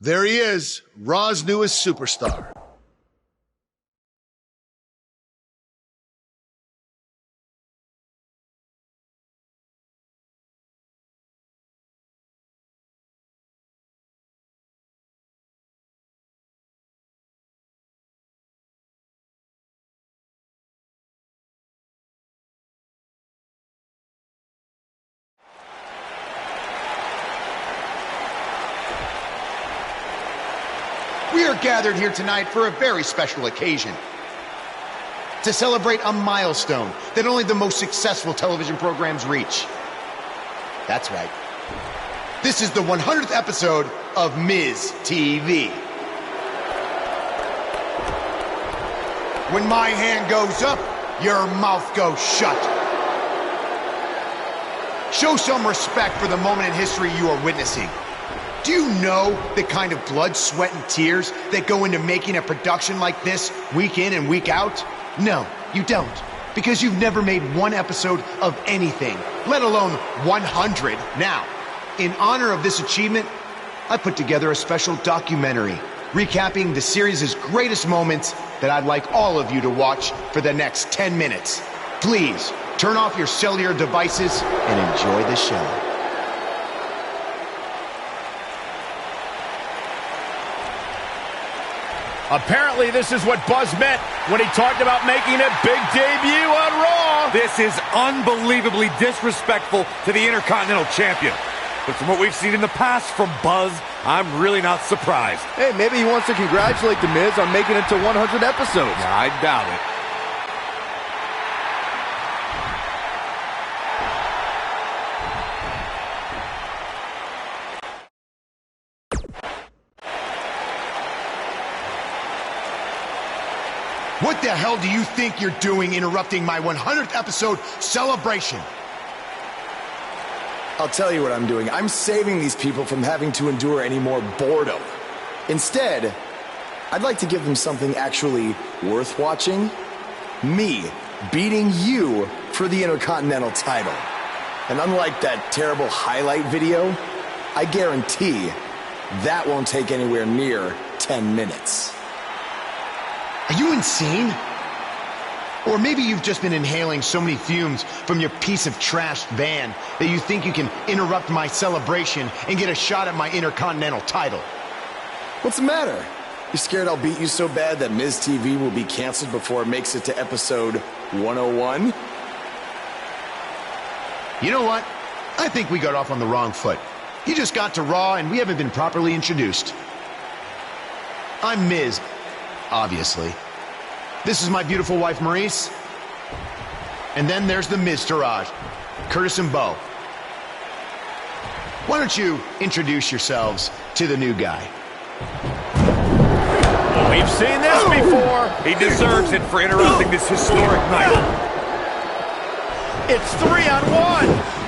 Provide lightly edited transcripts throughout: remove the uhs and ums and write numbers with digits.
There he is, Raw's newest superstar. We are gathered here tonight for a very special occasion. To celebrate a milestone that only the most successful television programs reach. That's right. This is the 100th episode of Miz TV. When my hand goes up, your mouth goes shut. Show some respect for the moment in history you are witnessing. Do you know the kind of blood, sweat, and tears that go into making a production like this week in and week out? No, you don't. Because you've never made one episode of anything, let alone 100. Now, in honor of this achievement, I put together a special documentary recapping the series' greatest moments that I'd like all of you to watch for the next 10 minutes. Please, turn off your cellular devices and enjoy the show. Apparently, this is what Buzz meant when he talked about making a big debut on Raw. This is unbelievably disrespectful to the Intercontinental Champion. But from what we've seen in the past from Buzz, I'm really not surprised. Hey, maybe he wants to congratulate The Miz on making it to 100 episodes. I doubt it. What the hell do you think you're doing interrupting my 100th episode celebration? I'll tell you what I'm doing. I'm saving these people from having to endure any more boredom. Instead, I'd like to give them something actually worth watching. Me beating you for the Intercontinental title. And unlike that terrible highlight video, I guarantee that won't take anywhere near 10 minutes. Are you insane? Or maybe you've just been inhaling so many fumes from your piece of trash van that you think you can interrupt my celebration and get a shot at my Intercontinental title. What's the matter? You scared I'll beat you so bad that Miz TV will be canceled before it makes it to episode 101? You know what? I think we got off on the wrong foot. You just got to Raw and we haven't been properly introduced. I'm Miz. Obviously. This is my beautiful wife, Maurice. And then there's the Miztourage, Curtis and Bo. Why don't you introduce yourselves to the new guy? We've seen this before. He deserves it for interrupting this historic night. It's 3-on-1.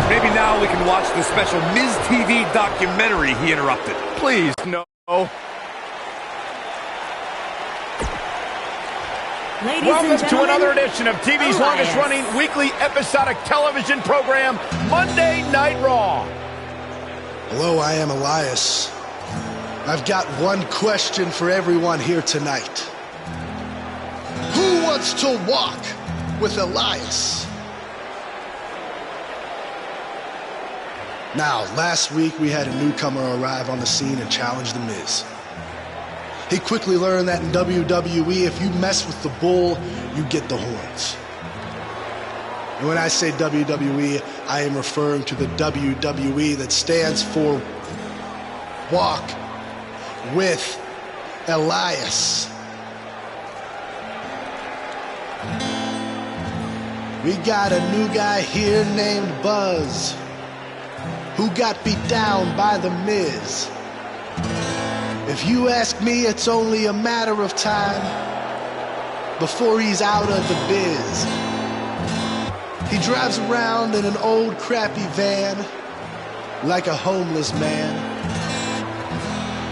Maybe now we can watch the special Miz TV documentary he interrupted. Please, no. Welcome to another edition of TV's longest-running weekly episodic television program, Monday Night Raw. Hello, I am Elias. I've got one question for everyone here tonight. Who wants to walk with Elias? Now, last week we had a newcomer arrive on the scene and challenge The Miz. He quickly learned that in WWE, if you mess with the bull, you get the horns. And when I say WWE, I am referring to the WWE that stands for Walk with Elias. We got a new guy here named Buzz, who got beat down by The Miz. If you ask me, it's only a matter of time before he's out of the biz. He drives around in an old crappy van like a homeless man.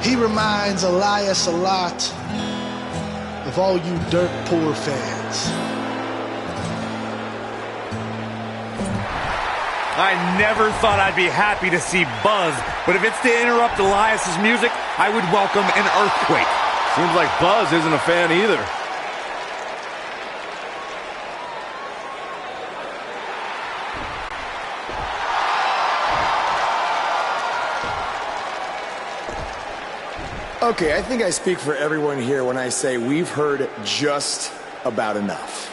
He reminds Elias a lot of all you dirt poor fans. I never thought I'd be happy to see Buzz, but if it's to interrupt Elias's music, I would welcome an earthquake. Seems like Buzz isn't a fan either. Okay, I think I speak for everyone here when I say we've heard just about enough.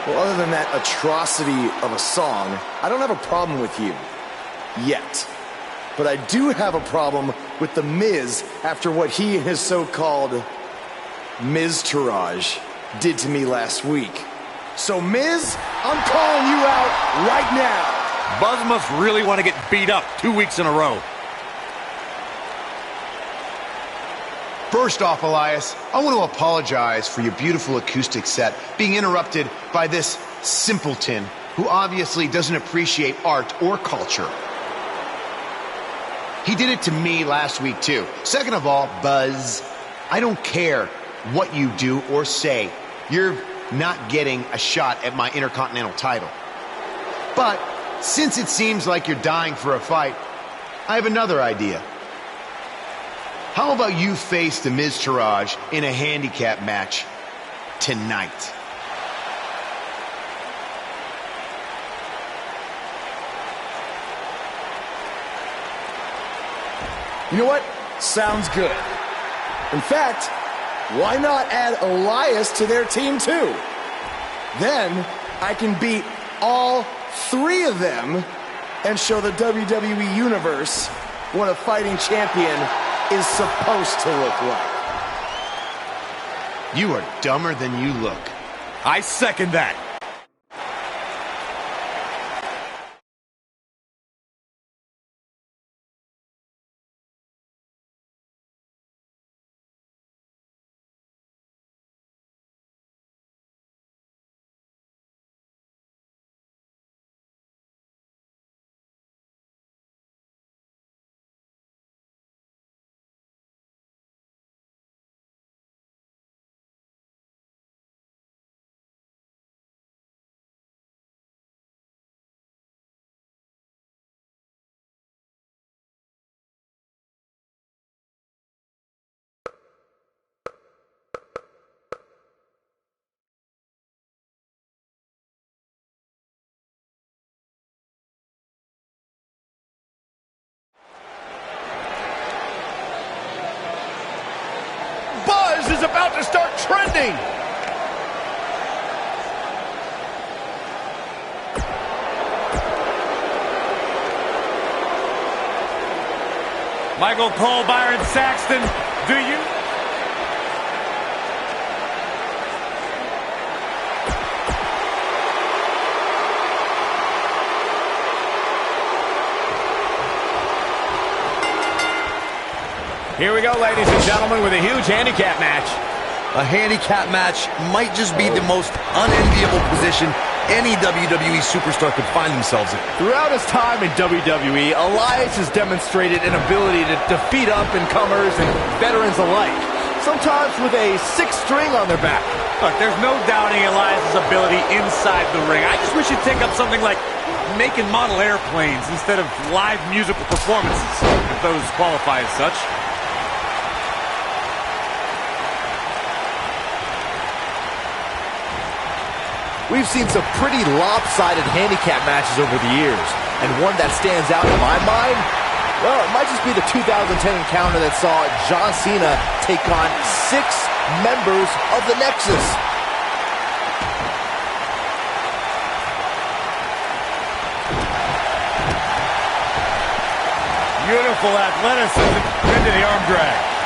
Well, other than that atrocity of a song, I don't have a problem with you. Yet. But I do have a problem with The Miz after what he and his so-called Miz-tourage did to me last week. So, Miz, I'm calling you out right now. Buzz must really want to get beat up 2 weeks in a row. First off, Elias, I want to apologize for your beautiful acoustic set being interrupted by this simpleton who obviously doesn't appreciate art or culture. He did it to me last week, too. Second of all, Buzz, I don't care what you do or say. You're not getting a shot at my Intercontinental title. But since it seems like you're dying for a fight, I have another idea. How about you face the Miz-tourage in a handicap match tonight? You know what? Sounds good. In fact, why not add Elias to their team too? Then I can beat all three of them and show the WWE Universe what a fighting champion is supposed to look like. You are dumber than you look. I second that. Is about to start trending. Michael Cole, Byron Saxton, do you? Here we go, ladies and gentlemen, with a huge handicap match. A handicap match might just be the most unenviable position any WWE superstar could find themselves in. Throughout his time in WWE, Elias has demonstrated an ability to defeat up-and-comers and veterans alike, sometimes with a sixth string on their back. Look, there's no doubting Elias's ability inside the ring. I just wish he'd take up something like making model airplanes instead of live musical performances, if those qualify as such. We've seen some pretty lopsided handicap matches over the years, and one that stands out in my mind, well, it might just be the 2010 encounter that saw John Cena take on 6 members of the Nexus. Beautiful athleticism into the arm drag.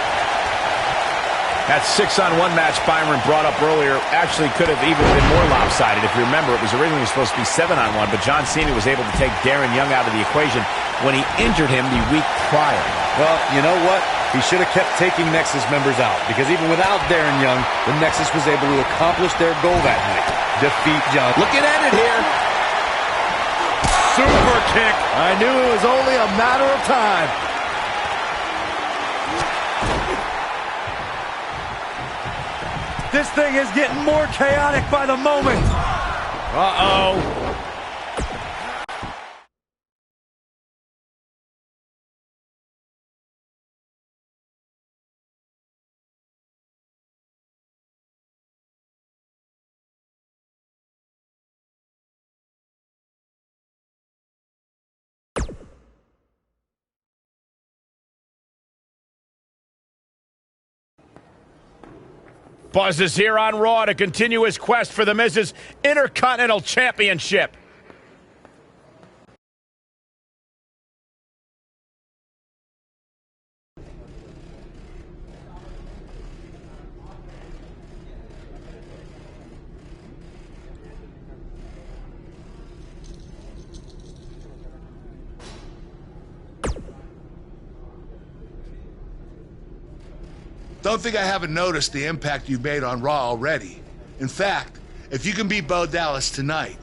That 6-on-1 match Byron brought up earlier actually could have even been more lopsided. If you remember, it was originally supposed to be 7-on-1, but John Cena was able to take Darren Young out of the equation when he injured him the week prior. Well, you know what? He should have kept taking Nexus members out, because even without Darren Young, the Nexus was able to accomplish their goal that night. Defeat John. Looking at it here. Super kick. I knew it was only a matter of time. This thing is getting more chaotic by the moment. Uh-oh. Buzz is here on Raw to continue his quest for the Miz's Intercontinental Championship. Don't think I haven't noticed the impact you've made on Raw already. In fact, if you can beat Bo Dallas tonight,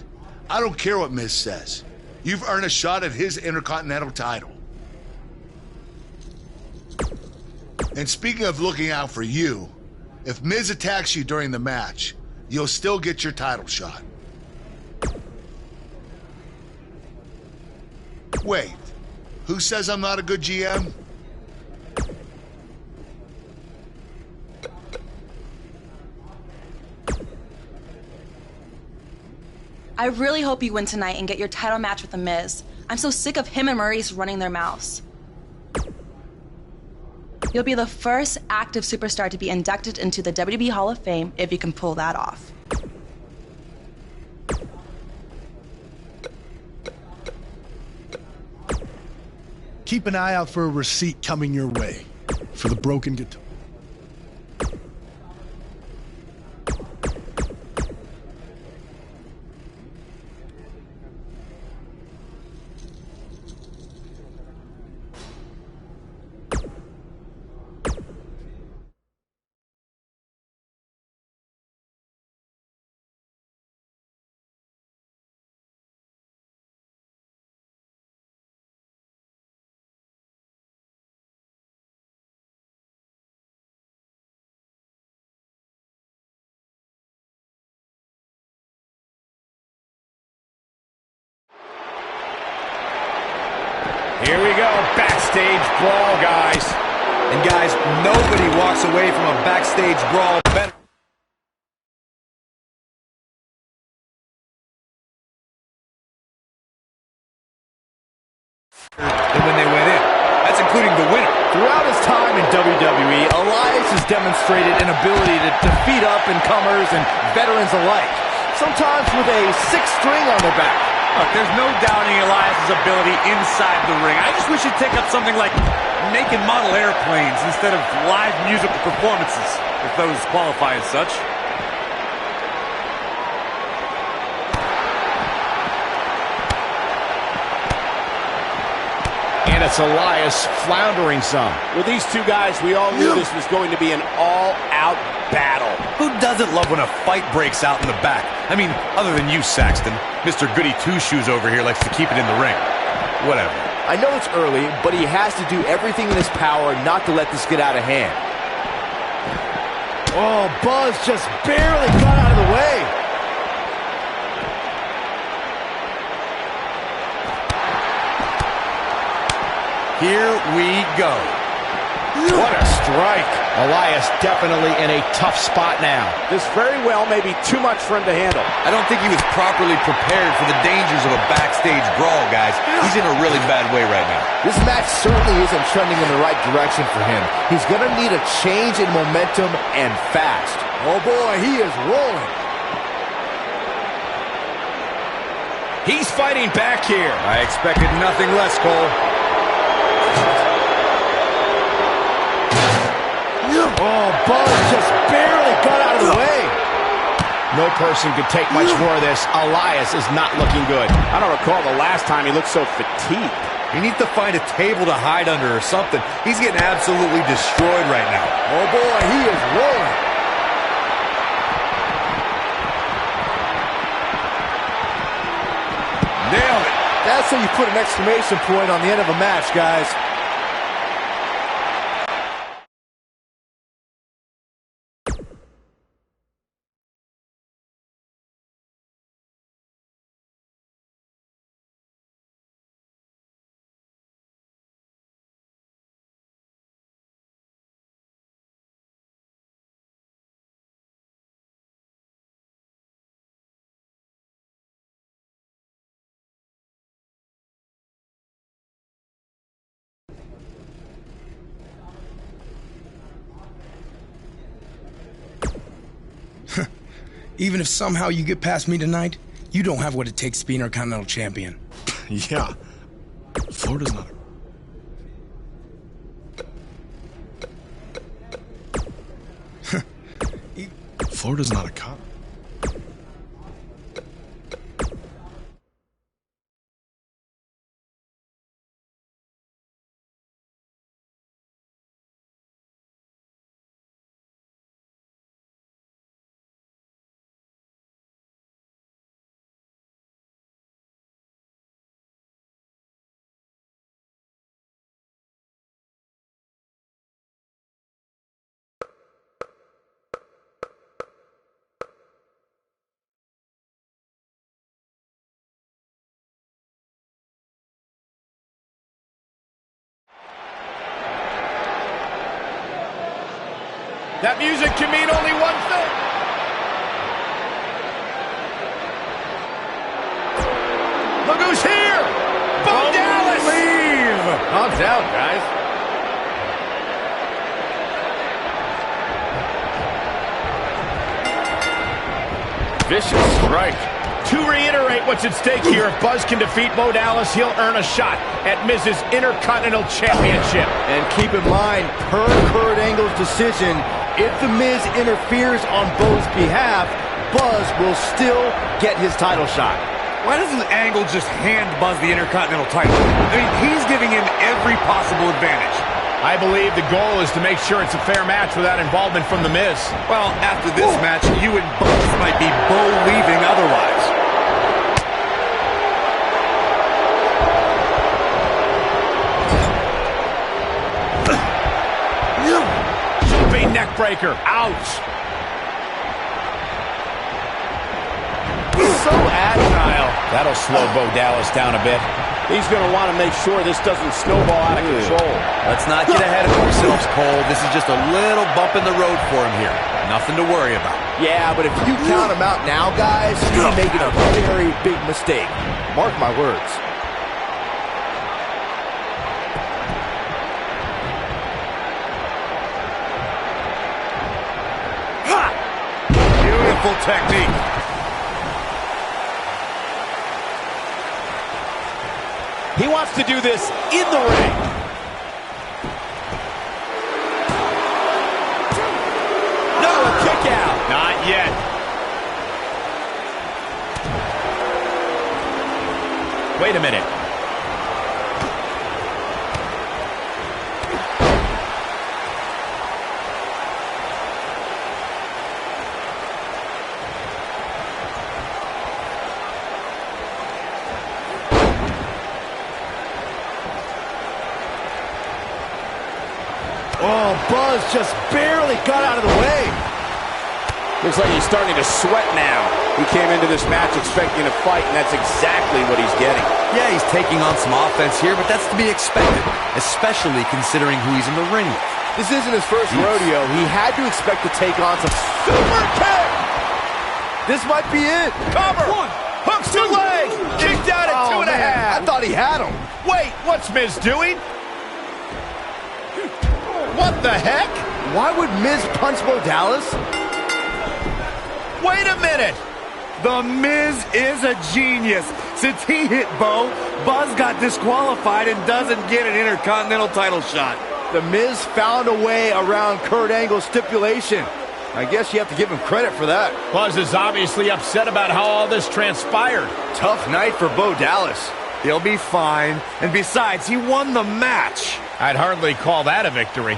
I don't care what Miz says. You've earned a shot at his Intercontinental title. And speaking of looking out for you, if Miz attacks you during the match, you'll still get your title shot. Wait, who says I'm not a good GM? I really hope you win tonight and get your title match with The Miz. I'm so sick of him and Maurice running their mouths. You'll be the first active superstar to be inducted into the WWE Hall of Fame if you can pull that off. Keep an eye out for a receipt coming your way for the broken guitar. Here we go, backstage brawl, guys. And guys, nobody walks away from a backstage brawl better than when they went in. That's including the winner. Throughout his time in WWE, Elias has demonstrated an ability to defeat up-and-comers and veterans alike, sometimes with a sixth string on their back. Look, there's no doubting Elias' ability inside the ring. I just wish he'd take up something like making model airplanes instead of live musical performances, if those qualify as such. And it's Elias floundering some. With these two guys, we all knew this was going to be an all-out battle. Who doesn't love when a fight breaks out in the back? I mean, other than you, Saxton. Mr. Goody Two-Shoes over here likes to keep it in the ring. Whatever. I know it's early, but he has to do everything in his power not to let this get out of hand. Oh, Buzz just barely got out of the way. Here we go. What a strike. Elias definitely in a tough spot now. This very well may be too much for him to handle. I don't think he was properly prepared for the dangers of a backstage brawl, guys. He's in a really bad way right now. This match certainly isn't trending in the right direction for him. He's going to need a change in momentum and fast. Oh boy, he is rolling. He's fighting back here. I expected nothing less, Cole. Oh, Buzz just barely got out of the way. No person could take much more of this. Elias is not looking good. I don't recall the last time he looked so fatigued. He needs to find a table to hide under or something. He's getting absolutely destroyed right now. Oh boy, he is rolling. Nailed it. That's how you put an exclamation point on the end of a match, guys. Even if somehow you get past me tonight, you don't have what it takes to be Intercontinental Champion. Yeah. Florida's not Florida's not a cop. That music can mean only one thing. Look who's here! Bo Dallas! Calm down, guys. Vicious strike. To reiterate what's at stake here, if Buzz can defeat Bo Dallas, he'll earn a shot at Miz's Intercontinental Championship. And keep in mind, per Kurt Angle's decision, if The Miz interferes on Bo's behalf, Buzz will still get his title shot. Why doesn't Angle just hand Buzz the Intercontinental title? I mean, he's giving him every possible advantage. I believe the goal is to make sure it's a fair match without involvement from The Miz. Well, after this match, you and Buzz might be Bo leaving otherwise. Jumping neck breaker. Ouch. So agile. That'll slow Bo Dallas down a bit. He's going to want to make sure this doesn't snowball out of control. Let's not get ahead of ourselves, Cole. This is just a little bump in the road for him here. Nothing to worry about. Yeah, but if you count him out now, guys, you're making a very big mistake. Mark my words. Beautiful technique. He wants to do this in the ring. No, a kick out. Not yet. Wait a minute. Oh, Buzz just barely got out of the way. Looks like he's starting to sweat now. He came into this match expecting a fight, and that's exactly what he's getting. Yeah, he's taking on some offense here, but that's to be expected, especially considering who he's in the ring with. This isn't his first rodeo. He had to expect to take on some super kick. This might be it. Cover. Hooks to leg. Kicked out at 2.5. I thought he had him. Wait, what's Miz doing? What the heck? Why would Miz punch Bo Dallas? Wait a minute. The Miz is a genius. Since he hit Bo, Buzz got disqualified and doesn't get an Intercontinental title shot. The Miz found a way around Kurt Angle's stipulation. I guess you have to give him credit for that. Buzz is obviously upset about how all this transpired. Tough night for Bo Dallas. He'll be fine. And besides, he won the match. I'd hardly call that a victory.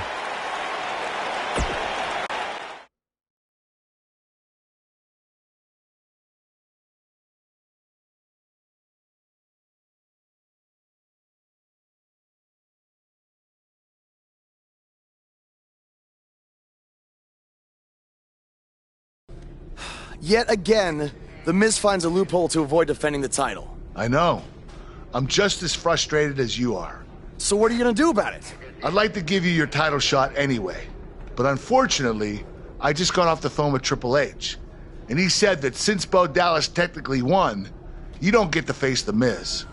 Yet again, The Miz finds a loophole to avoid defending the title. I know. I'm just as frustrated as you are. So what are you gonna do about it? I'd like to give you your title shot anyway. But unfortunately, I just got off the phone with Triple H. And he said that since Bo Dallas technically won, you don't get to face The Miz.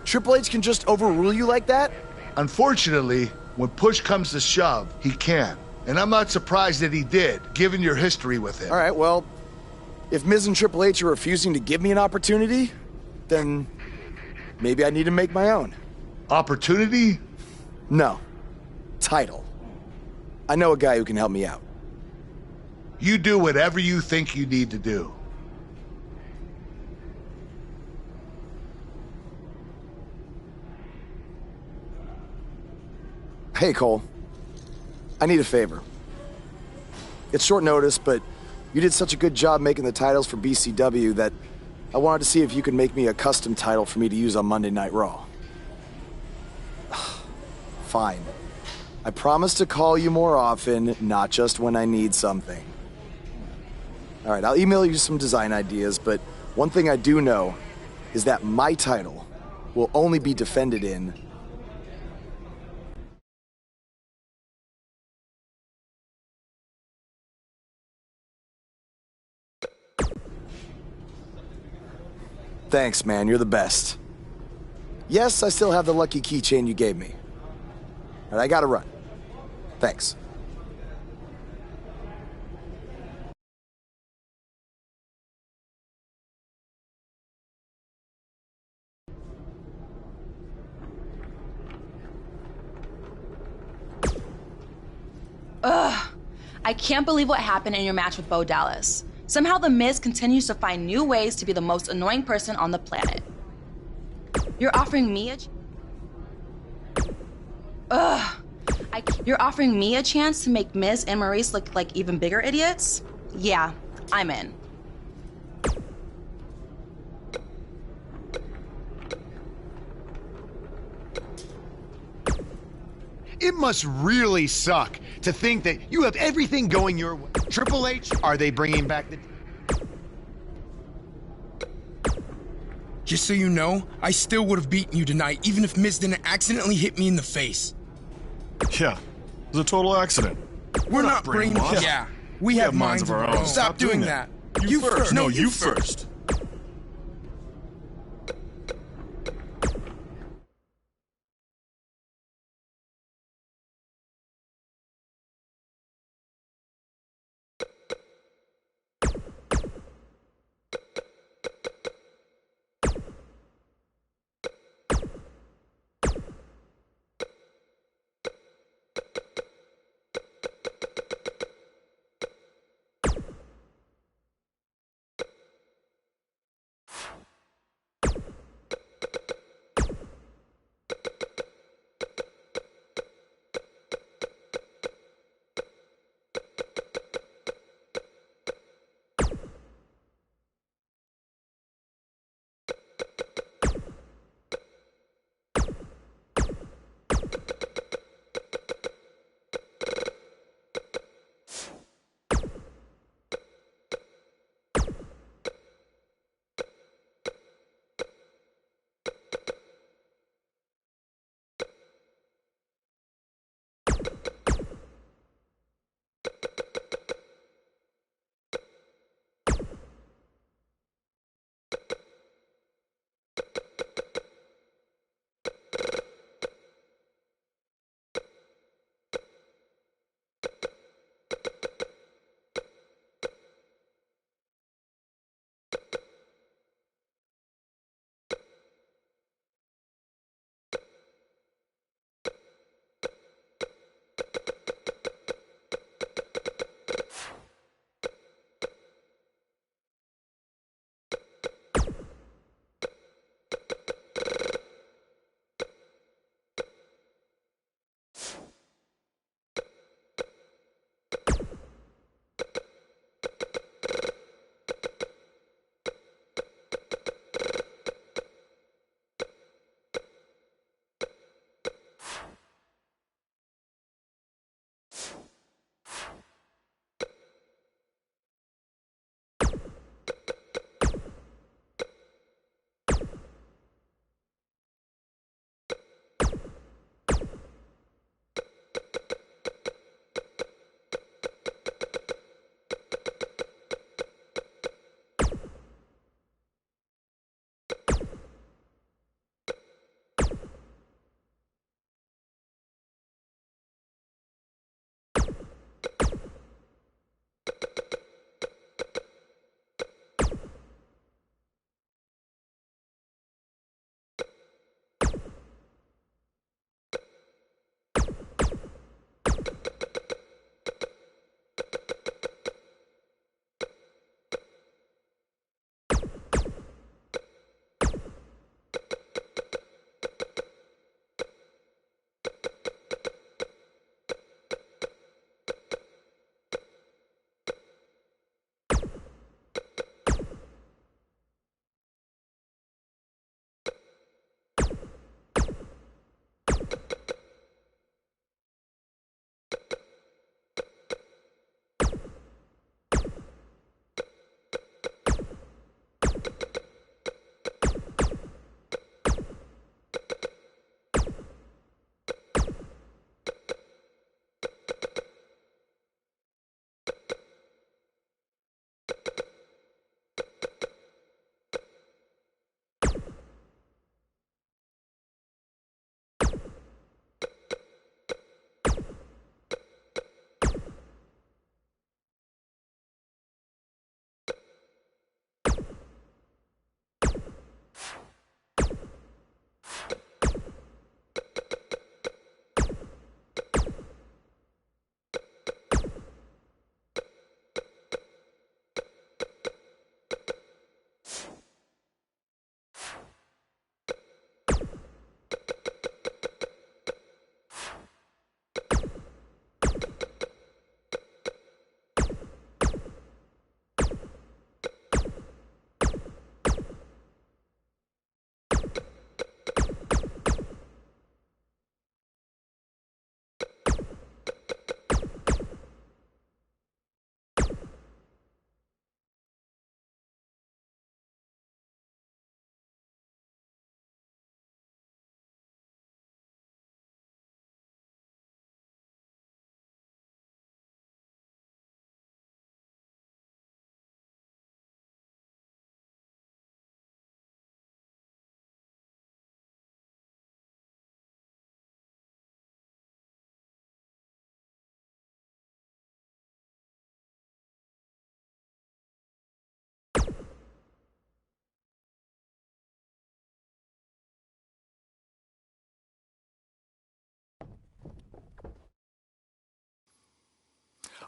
Triple H can just overrule you like that? Unfortunately, when push comes to shove, he can. And I'm not surprised that he did, given your history with him. All right, well, If Miz and Triple H are refusing to give me an opportunity, then maybe I need to make my own. Opportunity? No. Title. I know a guy who can help me out. You do whatever you think you need to do. Hey, Cole. I need a favor. It's short notice, but you did such a good job making the titles for BCW that I wanted to see if you could make me a custom title for me to use on Monday Night Raw. Fine. I promise to call you more often, not just when I need something. All right, I'll email you some design ideas, but one thing I do know is that my title will only be defended in Thanks, man. You're the best. Yes, I still have the lucky keychain you gave me. All right, I gotta run. Thanks. Ugh. I can't believe what happened in your match with Bo Dallas. Somehow The Miz continues to find new ways to be the most annoying person on the planet. You're offering me a... You're offering me a chance to make Miz and Maurice look like even bigger idiots? Yeah, I'm in. It must really suck to think that you have everything going your way. Triple H, are they bringing back the... Just so you know, I still would have beaten you tonight, even if Miz didn't accidentally hit me in the face. Yeah, it was a total accident. We're not brainwashed. Yeah, we have minds of our own. Stop doing that. You first. No, you first.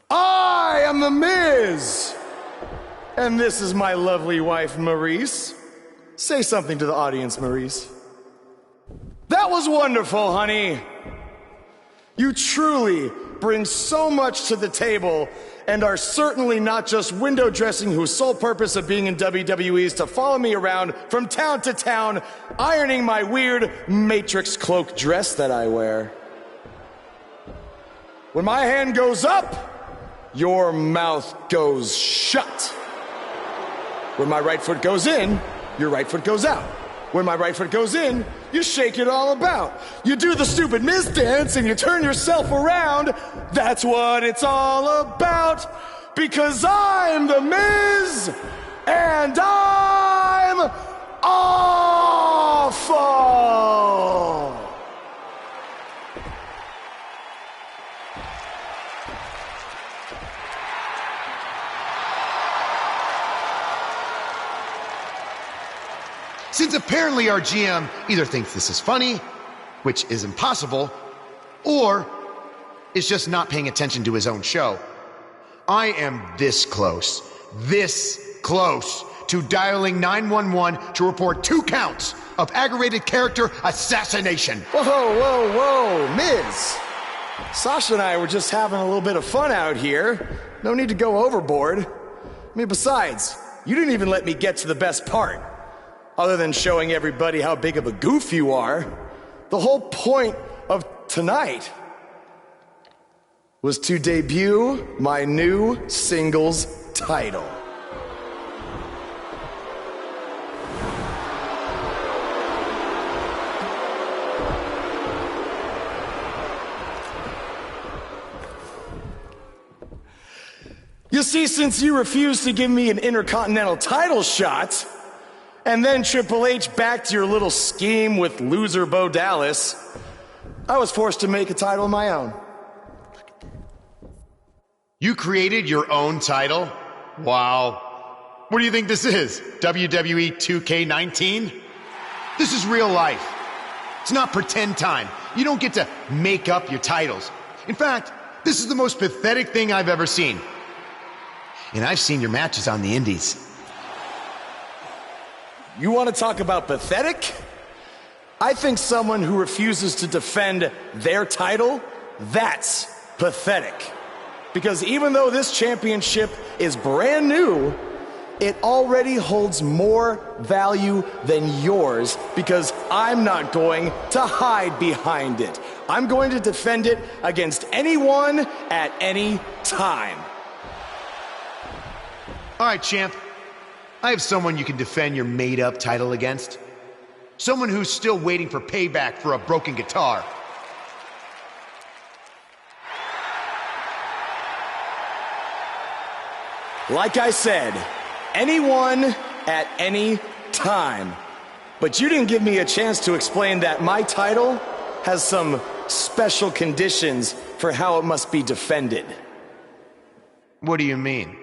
I am The Miz. And this is my lovely wife, Maurice. Say something to the audience, Maurice. That was wonderful, honey. You truly bring so much to the table and are certainly not just window dressing whose sole purpose of being in WWE is to follow me around from town to town, ironing my weird Matrix cloak dress that I wear. When my hand goes up, your mouth goes shut. When my right foot goes in, your right foot goes out. When my right foot goes in, you shake it all about. You do the stupid Miz dance and you turn yourself around. That's what it's all about. Because I'm The Miz and I'm awful. Since apparently our GM either thinks this is funny, which is impossible, or is just not paying attention to his own show, I am this close to dialing 911 to report 2 counts of aggravated character assassination. Whoa, Miz. Sasha and I were just having a little bit of fun out here. No need to go overboard. I mean, besides, you didn't even let me get to the best part. Other than showing everybody how big of a goof you are, the whole point of tonight was to debut my new singles title. You see, since you refused to give me an Intercontinental title shot, and then Triple H backed your little scheme with loser Bo Dallas, I was forced to make a title of my own. You created your own title? Wow. What do you think this is? WWE 2K19? This is real life. It's not pretend time. You don't get to make up your titles. In fact, this is the most pathetic thing I've ever seen. And I've seen your matches on the indies. You want to talk about pathetic? I think someone who refuses to defend their title, that's pathetic. Because even though this championship is brand new, it already holds more value than yours because I'm not going to hide behind it. I'm going to defend it against anyone at any time. All right, champ. I have someone you can defend your made-up title against. Someone who's still waiting for payback for a broken guitar. Like I said, anyone at any time. But you didn't give me a chance to explain that my title has some special conditions for how it must be defended. What do you mean?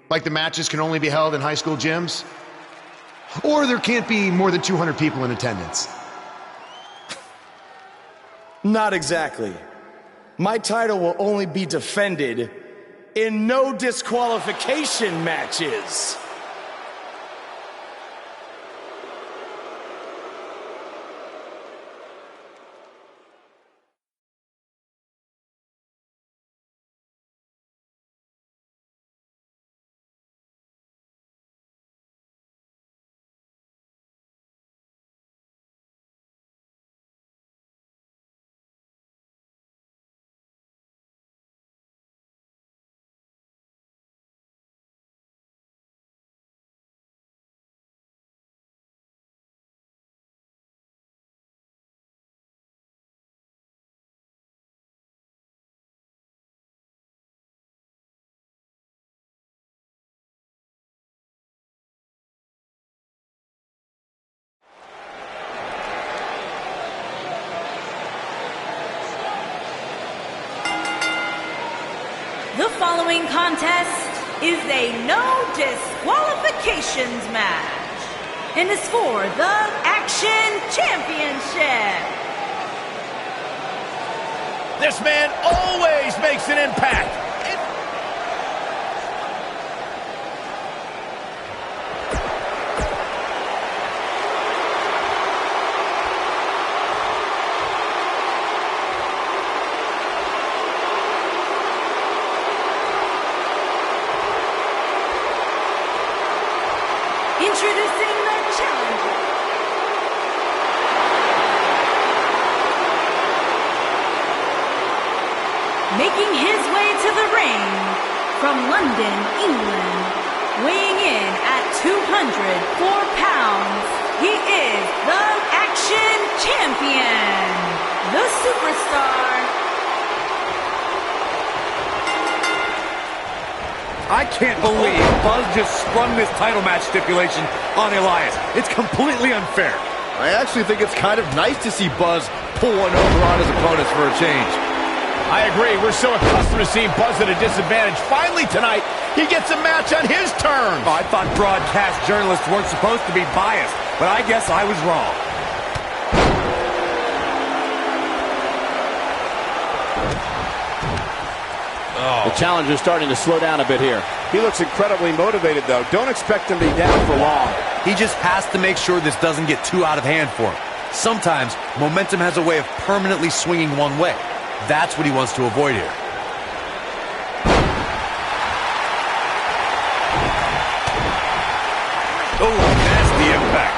Like the matches can only be held in high school gyms? Or there can't be more than 200 people in attendance? Not exactly. My title will only be defended in no disqualification matches. The following contest is a no disqualifications match and is for the Action Championship. This man always makes an impact. Making his way to the ring from London, England, weighing in at 204 pounds, he is the Action Champion, the Superstar. I can't believe Buzz just sprung this title match stipulation on Elias. It's completely unfair. I actually think it's kind of nice to see Buzz pull one over on his opponents for a change. I agree. We're so accustomed to seeing Buzz at a disadvantage. Finally tonight, he gets a match on his terms. Oh, I thought broadcast journalists weren't supposed to be biased, but I guess I was wrong. The challenger's starting to slow down a bit here. He looks incredibly motivated, though. Don't expect him to be down for long. He just has to make sure this doesn't get too out of hand for him. Sometimes, momentum has a way of permanently swinging one way. That's what he wants to avoid here. Oh, nasty impact.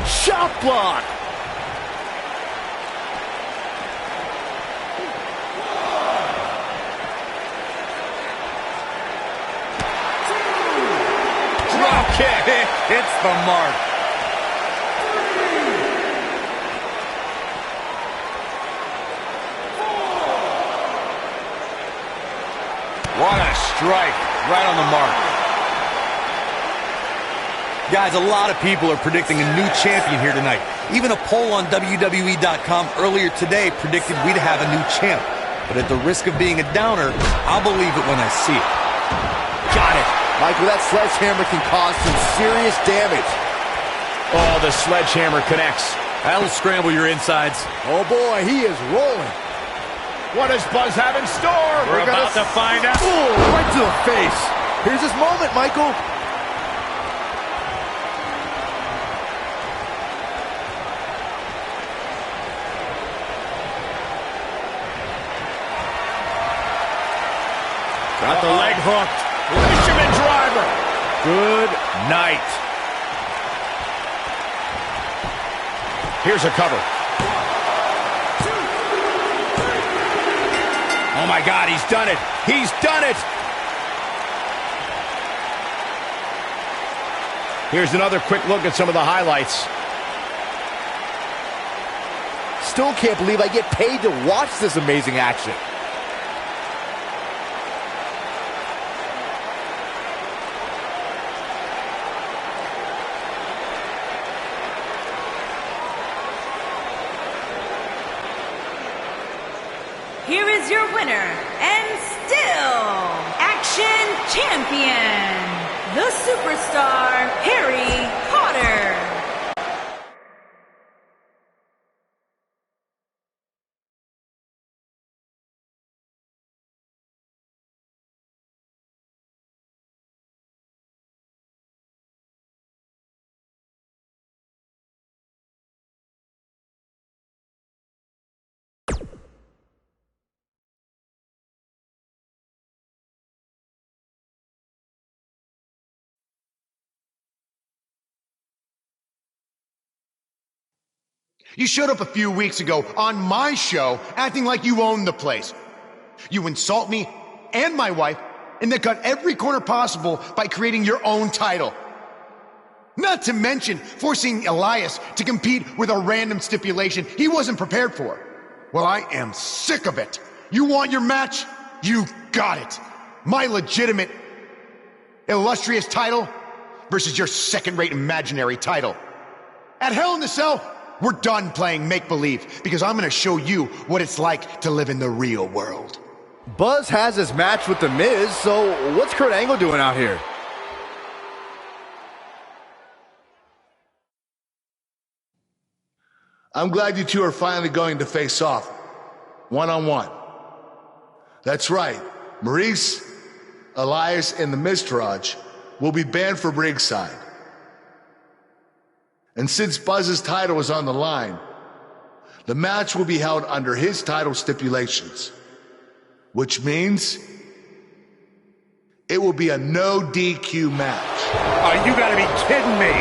Shot block! Drop kick. It's the mark. What a strike. Right on the mark. Guys, a lot of people are predicting a new champion here tonight. Even a poll on WWE.com earlier today predicted we'd have a new champ. But at the risk of being a downer, I'll believe it when I see it. Got it. Michael, that sledgehammer can cause some serious damage. Oh, the sledgehammer connects. That'll scramble your insides. Oh boy, he is rolling. What does Buzz have in store? We're about to find out. Ooh, right to the face. Here's his moment, Michael. Got the leg hooked. Fisherman driver. Good night. Here's a cover. Oh my God, he's done it. He's done it. Here's another quick look at some of the highlights. Still can't believe I get paid to watch this amazing action. Here is your winner, and still Action Champion, the Superstar, Harry Potter. You showed up a few weeks ago on my show acting like you owned the place. You insult me and my wife and then cut every corner possible by creating your own title. Not to mention forcing Elias to compete with a random stipulation he wasn't prepared for. Well, I am sick of it. You want your match? You got it. My legitimate, illustrious title versus your second-rate imaginary title. At Hell in the Cell, we're done playing make-believe because I'm going to show you what it's like to live in the real world. Buzz has his match with The Miz, so what's Kurt Angle doing out here? I'm glad you two are finally going to face off, one-on-one. That's right, Maurice, Elias, and the Miztourage will be banned from ringside. And since Buzz's title is on the line, the match will be held under his title stipulations, which means it will be a no DQ match. Oh, you gotta be kidding me.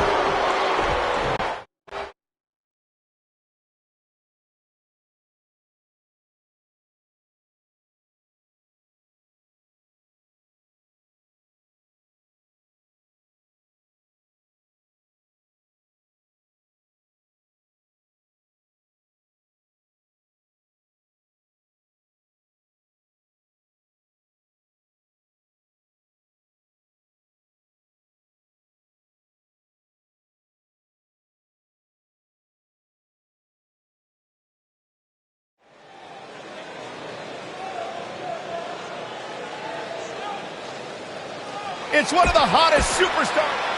It's one of the hottest superstars.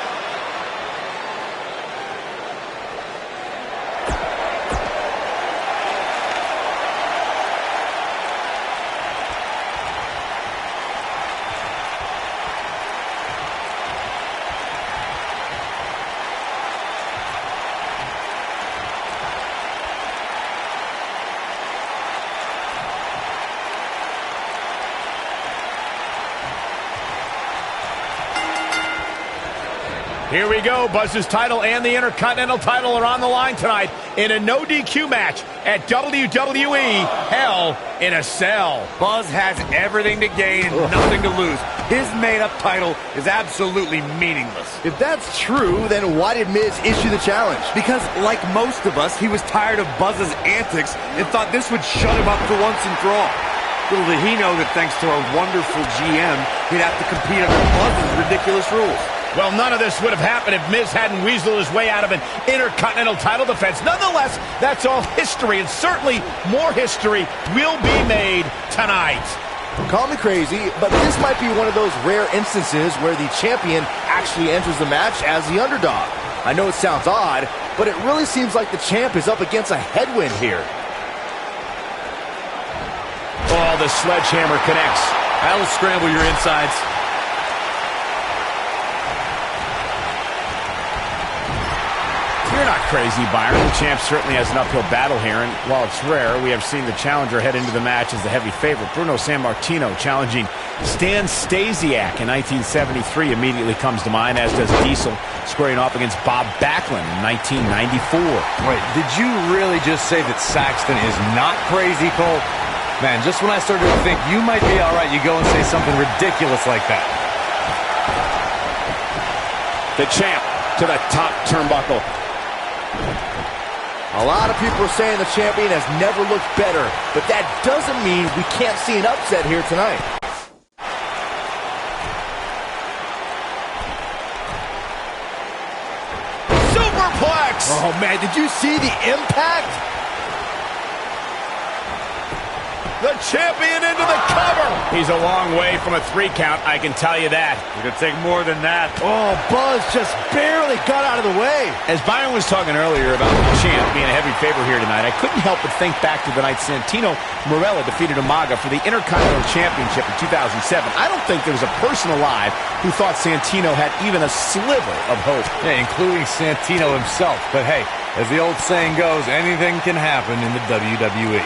Here we go. Buzz's title and the Intercontinental title are on the line tonight in a no DQ match at WWE Hell in a Cell. Buzz has everything to gain and nothing to lose. His made-up title is absolutely meaningless. If that's true, then why did Miz issue the challenge? Because, like most of us, he was tired of Buzz's antics and thought this would shut him up for once and for all. Little did he know that thanks to our wonderful GM, he'd have to compete under Buzz's ridiculous rules. Well, none of this would have happened if Miz hadn't weaseled his way out of an Intercontinental title defense. Nonetheless, that's all history, and certainly more history will be made tonight. Call me crazy, but this might be one of those rare instances where the champion actually enters the match as the underdog. I know it sounds odd, but it really seems like the champ is up against a headwind here. Oh, the sledgehammer connects. That'll scramble your insides. You're not crazy, Byron. The champ certainly has an uphill battle here, and while it's rare, we have seen the challenger head into the match as the heavy favorite. Bruno Sammartino challenging Stan Stasiak in 1973 immediately comes to mind, as does Diesel squaring off against Bob Backlund in 1994. Wait, did you really just say that Saxton is not crazy, Cole? Man, just when I started to think you might be all right, you go and say something ridiculous like that. The champ to the top turnbuckle. A lot of people are saying the champion has never looked better, but that doesn't mean we can't see an upset here tonight. Superplex! Oh man, did you see the impact? The champion into the cover! He's a long way from a 3 count, I can tell you that. It's going to take more than that. Oh, Buzz just barely got out of the way. As Byron was talking earlier about the champ being a heavy favorite here tonight, I couldn't help but think back to the night Santino Marella defeated Umaga for the Intercontinental Championship in 2007. I don't think there was a person alive who thought Santino had even a sliver of hope. Yeah, including Santino himself. But hey, as the old saying goes, anything can happen in the WWE.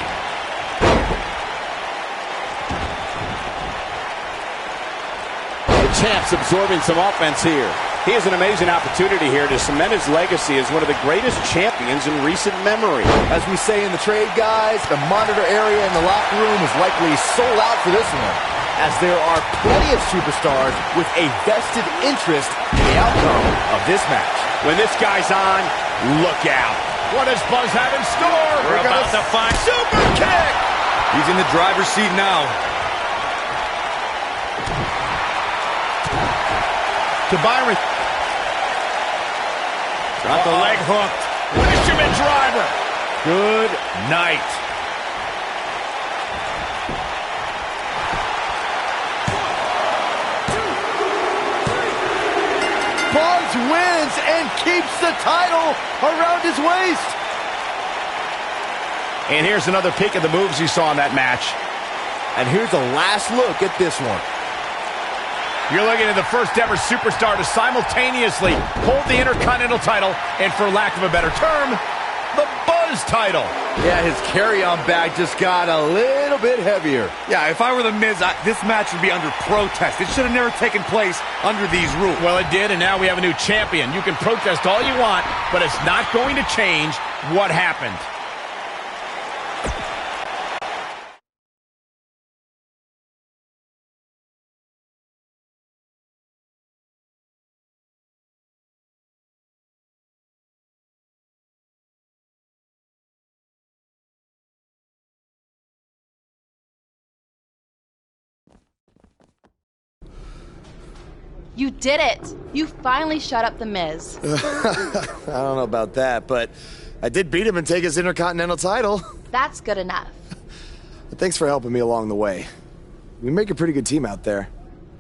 Champ's absorbing some offense here. He has an amazing opportunity here to cement his legacy as one of the greatest champions in recent memory. As we say in the trade, guys, the monitor area in the locker room is likely sold out for this one, as there are plenty of superstars with a vested interest in the outcome of this match. When this guy's on, look out. What does Buzz have in store? We're about to find super kick! He's in the driver's seat now. To Byron. Got the leg hooked. Fisherman driver. Good night. Buzz wins and keeps the title around his waist. And here's another peek at the moves you saw in that match. And here's a last look at this one. You're looking at the first ever superstar to simultaneously hold the Intercontinental title and, for lack of a better term, the Buzz title. Yeah, his carry-on bag just got a little bit heavier. Yeah, if I were The Miz, this match would be under protest. It should have never taken place under these rules. Well, it did, and now we have a new champion. You can protest all you want, but it's not going to change what happened. You did it! You finally shut up The Miz. I don't know about that, but I did beat him and take his Intercontinental title. That's good enough. But thanks for helping me along the way. We make a pretty good team out there.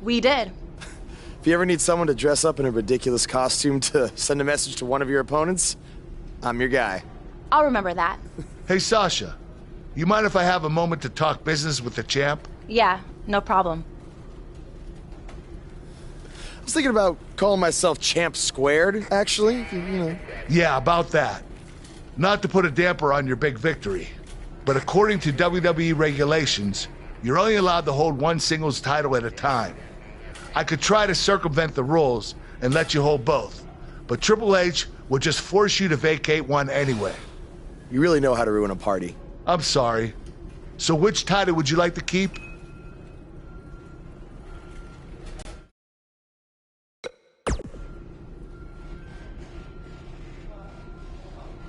We did. If you ever need someone to dress up in a ridiculous costume to send a message to one of your opponents, I'm your guy. I'll remember that. Hey, Sasha, you mind if I have a moment to talk business with the champ? Yeah, no problem. I was thinking about calling myself Champ Squared, actually, you know. Yeah, about that. Not to put a damper on your big victory, but according to WWE regulations, you're only allowed to hold one singles title at a time. I could try to circumvent the rules and let you hold both, but Triple H would just force you to vacate one anyway. You really know how to ruin a party. I'm sorry. So which title would you like to keep?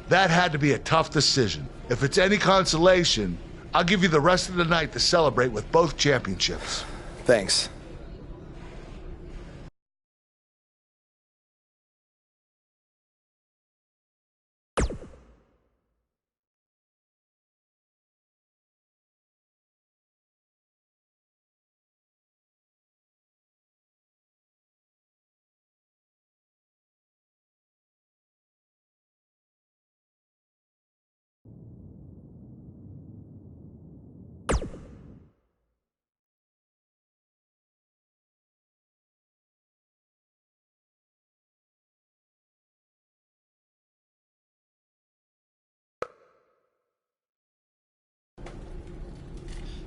That had to be a tough decision. If it's any consolation, I'll give you the rest of the night to celebrate with both championships. Thanks.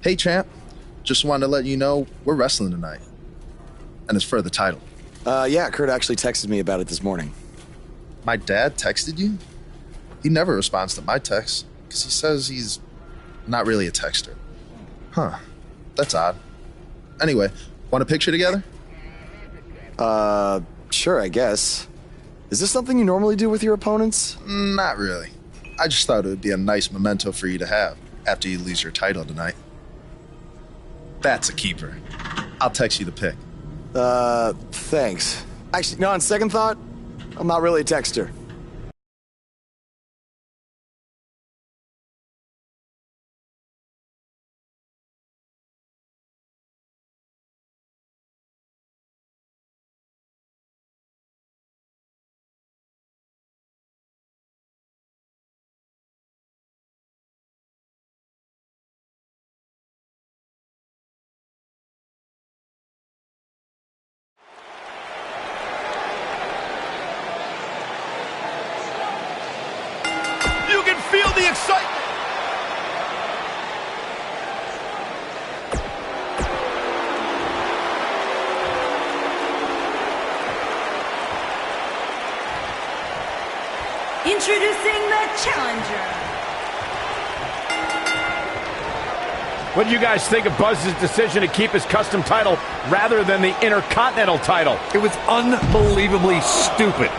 Hey, champ. Just wanted to let you know we're wrestling tonight. And it's for the title. Yeah, Kurt actually texted me about it this morning. My dad texted you? He never responds to my texts because he says he's not really a texter. Huh. That's odd. Anyway, want a picture together? Sure, I guess. Is this something you normally do with your opponents? Not really. I just thought it would be a nice memento for you to have after you lose your title tonight. That's a keeper. I'll text you the pic. Thanks. Actually, no, on second thought, I'm not really a texter. You can feel the excitement. Introducing the challenger. What do you guys think of Buzz's decision to keep his custom title rather than the Intercontinental title? It was unbelievably stupid.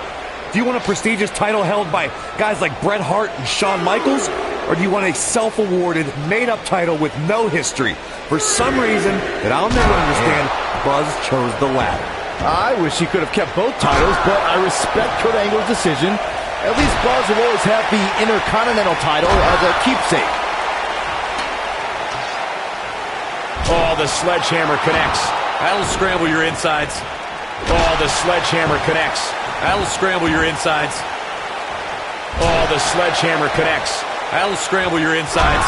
Do you want a prestigious title held by guys like Bret Hart and Shawn Michaels? Or do you want a self-awarded, made-up title with no history? For some reason that I'll never understand, Buzz chose the latter. I wish he could have kept both titles, but I respect Kurt Angle's decision. At least Buzz will always have the Intercontinental title as a keepsake. Oh, the sledgehammer connects. That'll scramble your insides. Oh, the sledgehammer connects. That'll scramble your insides. Oh, the sledgehammer connects. That'll scramble your insides.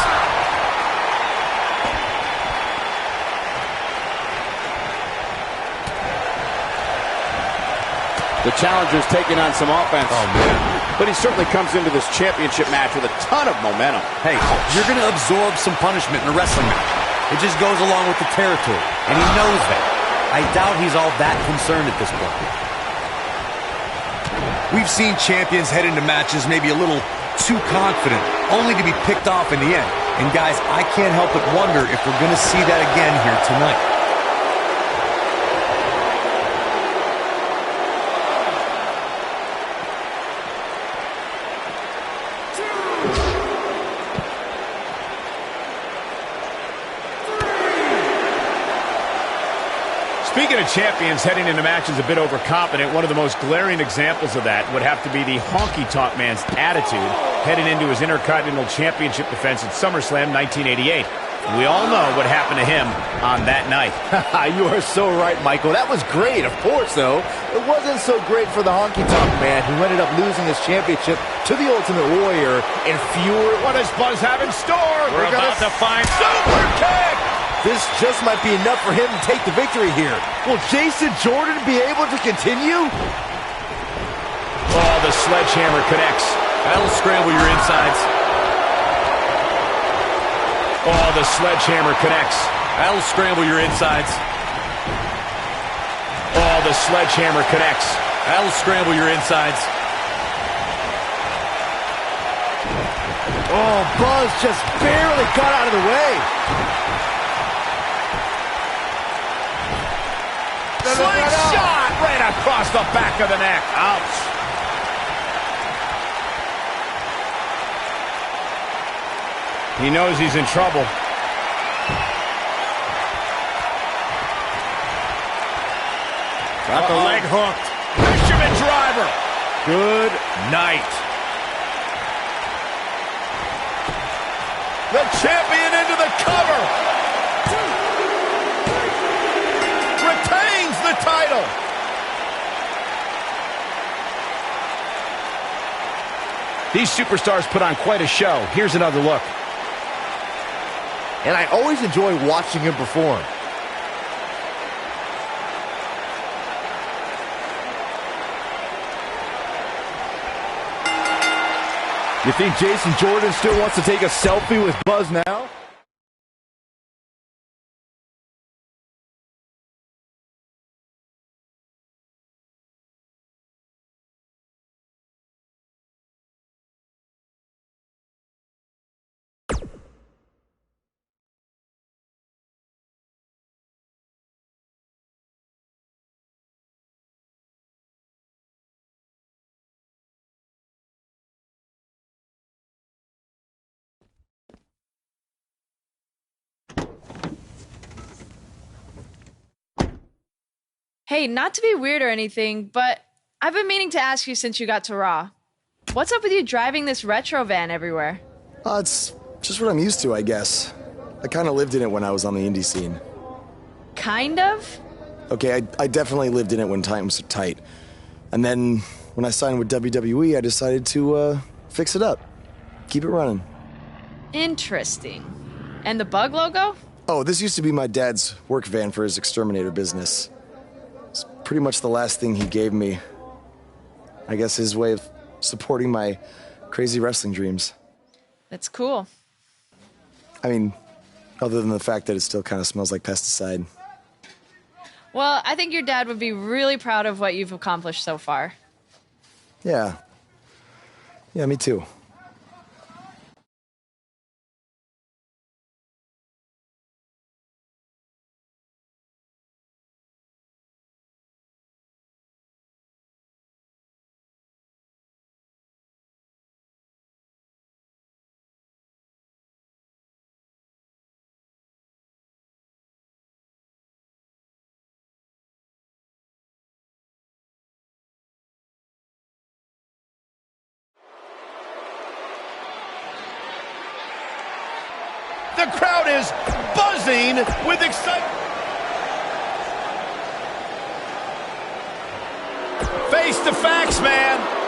The challenger's taking on some offense. Oh, man. But he certainly comes into this championship match with a ton of momentum. Hey, you're going to absorb some punishment in a wrestling match. It just goes along with the territory, and he knows that. I doubt he's all that concerned at this point. We've seen champions head into matches maybe a little too confident, only to be picked off in the end. And guys, I can't help but wonder if we're going to see that again here tonight. Speaking of champions heading into matches a bit overconfident, one of the most glaring examples of that would have to be the honky-tonk man's attitude heading into his Intercontinental Championship defense at SummerSlam 1988. We all know what happened to him on that night. You are so right, Michael. That was great, of course, though. It wasn't so great for the honky-tonk man who ended up losing his championship to the Ultimate Warrior in fewer... What does Buzz have in store? We're about to find super kick! This just might be enough for him to take the victory here. Will Jason Jordan be able to continue? Oh, the sledgehammer connects. That'll scramble your insides. Oh, the sledgehammer connects. That'll scramble your insides. Oh, the sledgehammer connects. That'll scramble your insides. Oh, Buzz just barely got out of the way. Slingshot right across the back of the neck. Ouch. He knows he's in trouble. Got the leg hooked. Fisherman driver. Good night. The champion into the cover. Retains the title. These superstars put on quite a show. Here's another look. And I always enjoy watching him perform. You think Jason Jordan still wants to take a selfie with Buzz now? Hey, not to be weird or anything, but I've been meaning to ask you since you got to Raw. What's up with you driving this retro van everywhere? It's just what I'm used to, I guess. I kind of lived in it when I was on the indie scene. Kind of? Okay, I definitely lived in it when times were tight. And then when I signed with WWE, I decided to fix it up. Keep it running. Interesting. And the bug logo? Oh, this used to be my dad's work van for his exterminator business. It's pretty much the last thing he gave me. I guess his way of supporting my crazy wrestling dreams. That's cool. I mean, other than the fact that it still kind of smells like pesticide. Well, I think your dad would be really proud of what you've accomplished so far. Yeah. Yeah, me too. The crowd is buzzing with excitement. Face the facts, man.